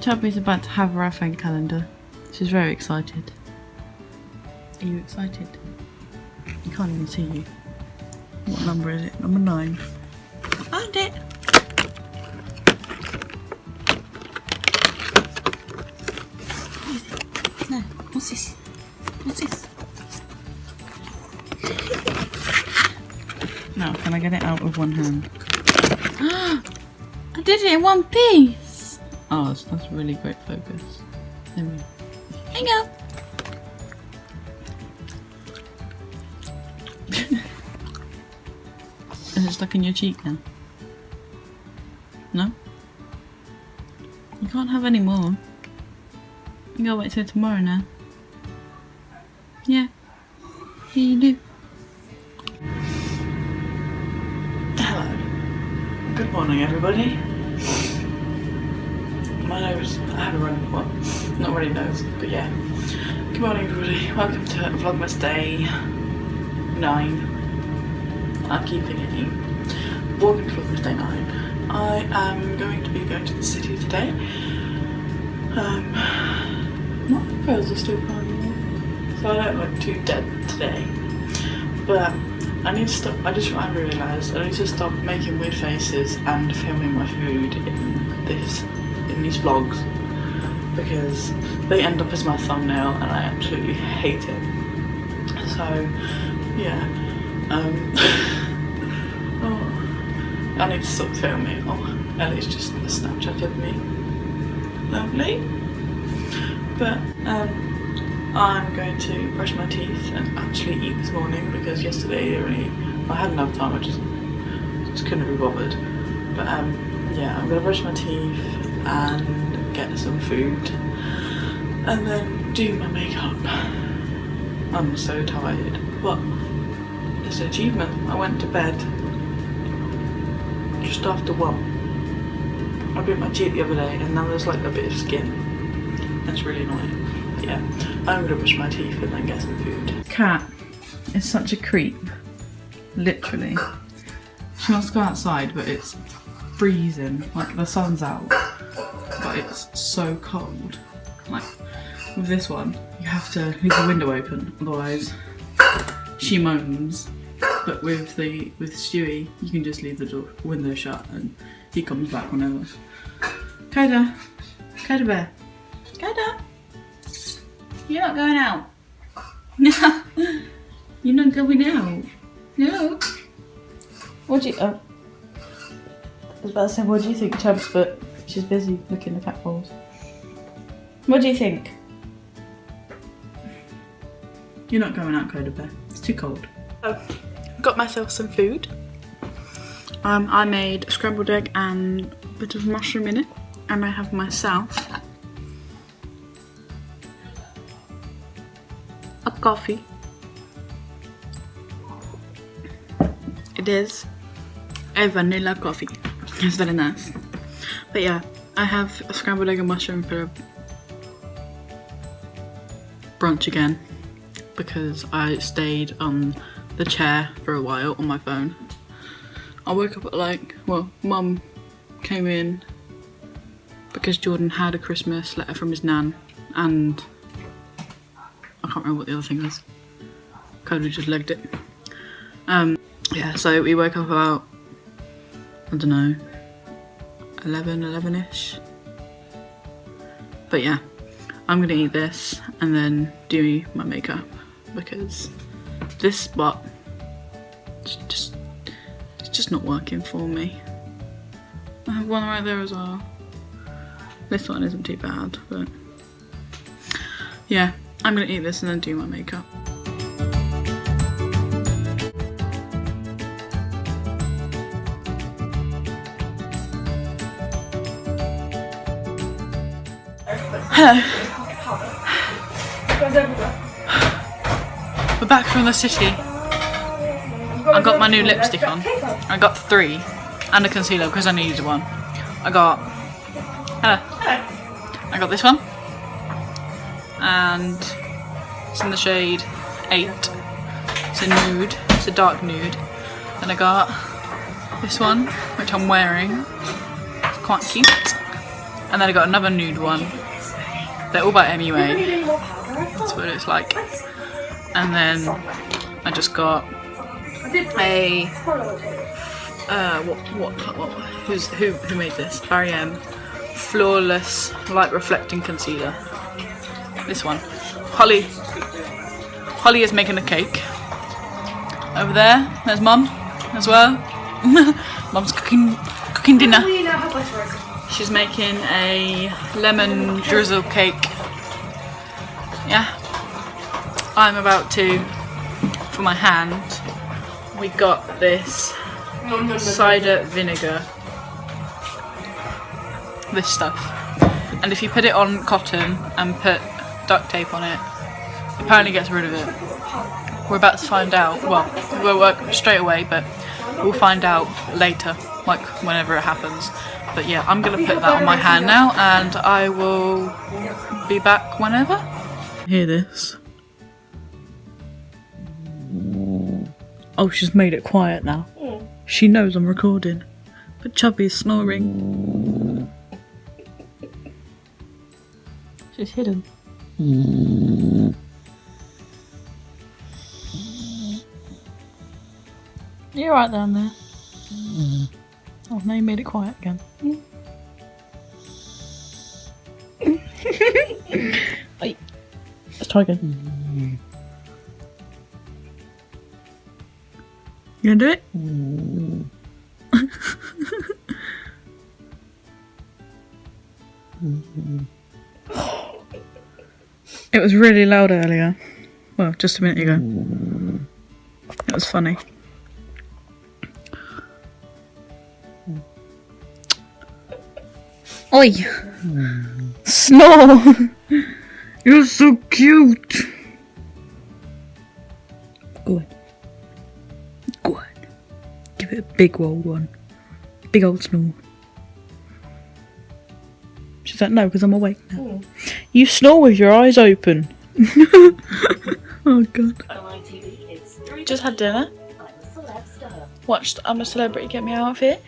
Chubby's about to have her advent calendar. She's very excited. Are you excited? You can't even see you. What number is it? Number 9. Found it! No, what's this? What's this? Now, can I get it out with one hand? I did it in one piece! Oh, that's really great focus. There we go. Hang on! Is it stuck in your cheek then? No? You can't have any more. You gotta wait till tomorrow now. Yeah. Here you do. Hello. Good morning, everybody. My nose, I have a running one. Not really nose, but yeah. Good morning, everybody. Welcome to Vlogmass Day 9. I keep forgetting. Welcome to Vlogmass Day 9. I am going to be going to the city today. My eyebrows are still going, so I don't look too dead today. But I need to stop. I realised I need to stop making weird faces and filming my food in these vlogs because they end up as my thumbnail and I absolutely hate it. So yeah, oh, I need to stop filming. Oh, Ellie's just a Snapchat of me. Lovely. But I'm going to brush my teeth and actually eat this morning because yesterday I hadn't enough time. I just couldn't be bothered. But yeah, I'm gonna brush my teeth and get some food and then do my makeup. I'm so tired, but it's an achievement. I went to bed just after 1. I bit my cheek the other day and now there's like a bit of skin. That's really annoying. But yeah, I'm gonna brush my teeth and then get some food. Cat is such a creep. Literally. She wants to go outside but it's freezing. Like the sun's out but it's so cold. Like with this one you have to leave the window open otherwise she moans. But with Stewie you can just leave the window shut and he comes back whenever. Koda! Koda bear! Koda! You're not going out! No! You're not going out! No! What do you... Oh. I was about to say, what do you think, Chubbs? But she's busy looking at the cat balls. What do you think? You're not going out, Koda bear. It's too cold. So, got myself some food. I made a scrambled egg and a bit of mushroom in it. And I have myself a coffee. It is a vanilla coffee. It's very nice. But yeah, I have a scrambled egg and mushroom for brunch again because I stayed on the chair for a while on my phone. I woke up at Mum came in because Jordan had a Christmas letter from his nan and I can't remember what the other thing was. Koda just legged it. Yeah, so we woke up about, I don't know, 11ish. But yeah, I'm gonna eat this and then do my makeup because this spot it's just not working for me. I have one right there as well. This one isn't too bad, but yeah, I'm gonna eat this and then do my makeup. Hello. We're back from the city. I got my new lipstick on. I got 3 and a concealer because I needed one. I got I got this one and it's in the shade 8. It's a nude, it's a dark nude. Then I got this one which I'm wearing. It's quite cute. And then I got another nude one. They're all by MUA. That's what it looks like. And then I just got a who made this? Barry M. Flawless Light Reflecting Concealer. This one. Holly is making a cake. Over there, there's Mum as well. Mum's cooking dinner. She's making a lemon drizzle cake. Yeah. I'm about to, for my hand, we got this cider vinegar. This stuff. And if you put it on cotton and put duct tape on it, apparently gets rid of it. We're about to find out. Well, it won't work straight away, but we'll find out later, like whenever it happens. But yeah, I'm gonna put that on my hand now, and I will be back whenever. Hear this? Oh, she's made it quiet now. She knows I'm recording. But Chubby's snoring. She's hidden. You're right down there. Oh, now you made it quiet again. Wait, let's try again. You gonna do it? It was really loud earlier. Well, just a minute ago. It was funny. Oi! Snore! You're so cute! Go on. Go on. Give it a big old one. Big old snore. She's like, no, because I'm awake now. You snore with your eyes open. Oh god. Just had dinner. Watched I'm a Celebrity Get Me Out of Here.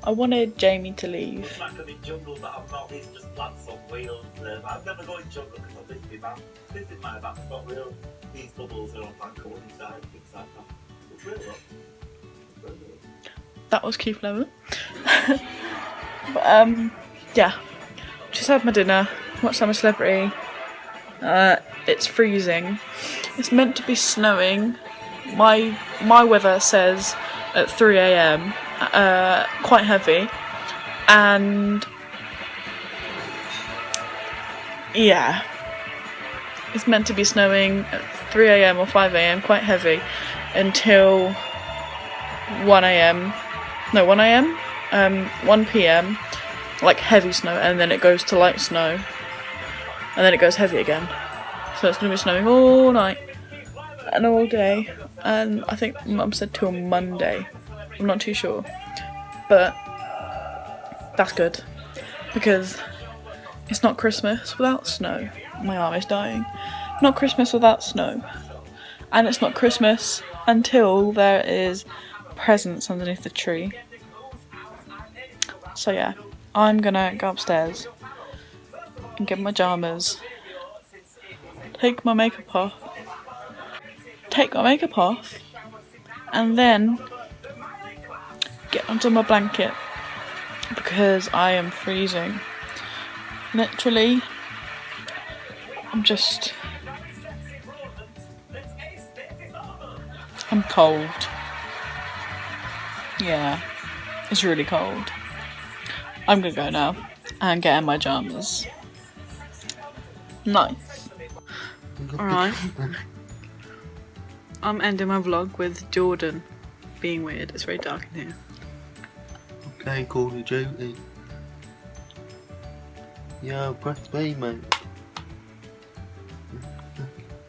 I wanted Jamie to leave. I'm not in jungle, but I'm not. It's just plants on wheels. I've never gone in jungle because I've visited my map. It's got real. These bubbles are on plant coated inside, things like that. It's really up. That was Keith Lemon. But yeah. Just had my dinner. Watched I'm a Celebrity. It's freezing. It's meant to be snowing. My weather says at 3 AM. Quite heavy, and yeah, it's meant to be snowing at 3 AM or 5 AM, quite heavy, until 1 AM, no 1 AM, 1 PM, like heavy snow, and then it goes to light snow, and then it goes heavy again. So it's going to be snowing all night and all day, and I think Mum said till Monday. I'm not too sure, but that's good because it's not Christmas without snow. My arm is dying. Not Christmas without snow, and it's not Christmas until there is presents underneath the tree. So yeah, I'm gonna go upstairs and get my pajamas, take my makeup off, and then get onto my blanket because I am freezing. Literally, I'm cold. Yeah, it's really cold. I'm gonna go now and get in my pajamas. Nice. Alright. I'm ending my vlog with Jordan being weird. It's very dark in here. Okay, Call of Duty. Yeah, press B, mate.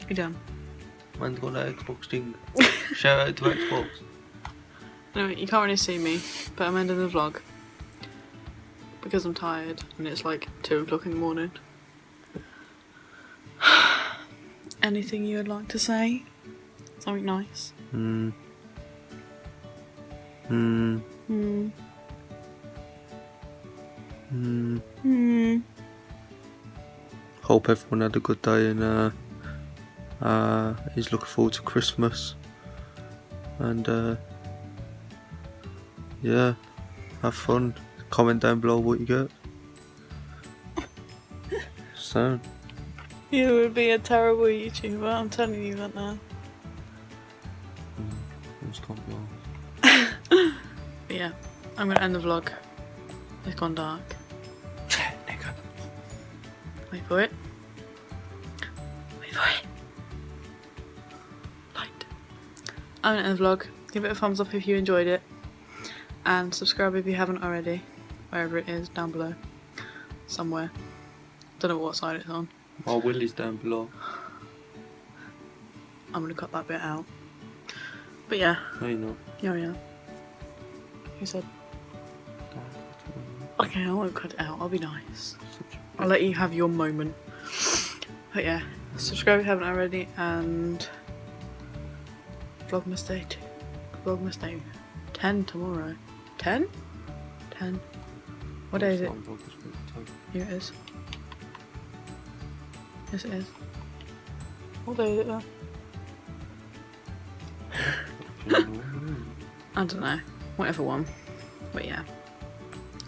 You done? Man's got that Xbox thing. Shout out to Xbox. Anyway, you can't really see me, but I'm ending the vlog because I'm tired and it's like 2 o'clock in the morning. Anything you would like to say? Something nice? Hope everyone had a good day and is looking forward to Christmas. And yeah, have fun. Comment down below what you get. So. You would be a terrible YouTuber, I'm telling you that now. But yeah, I'm gonna end the vlog. It's gone dark. Wait for it. Wait for it. Light. I'm gonna end the vlog. Give it a thumbs up if you enjoyed it. And subscribe if you haven't already. Wherever it is, down below. Somewhere. Don't know what side it's on. My Willie's down below. I'm gonna cut that bit out. But yeah. No, you're not. Yeah. Who said? Okay, I won't cut it out. I'll be nice. I'll let you have your moment. But yeah, subscribe if you haven't already, and Vlogmass Day 2. Vlogmass Day 10 tomorrow. 10? 10. What day is it? Here it is. Yes, it is. What day is it though? I don't know. Whatever one. But yeah.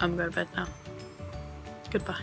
I'm going to bed now. Goodbye.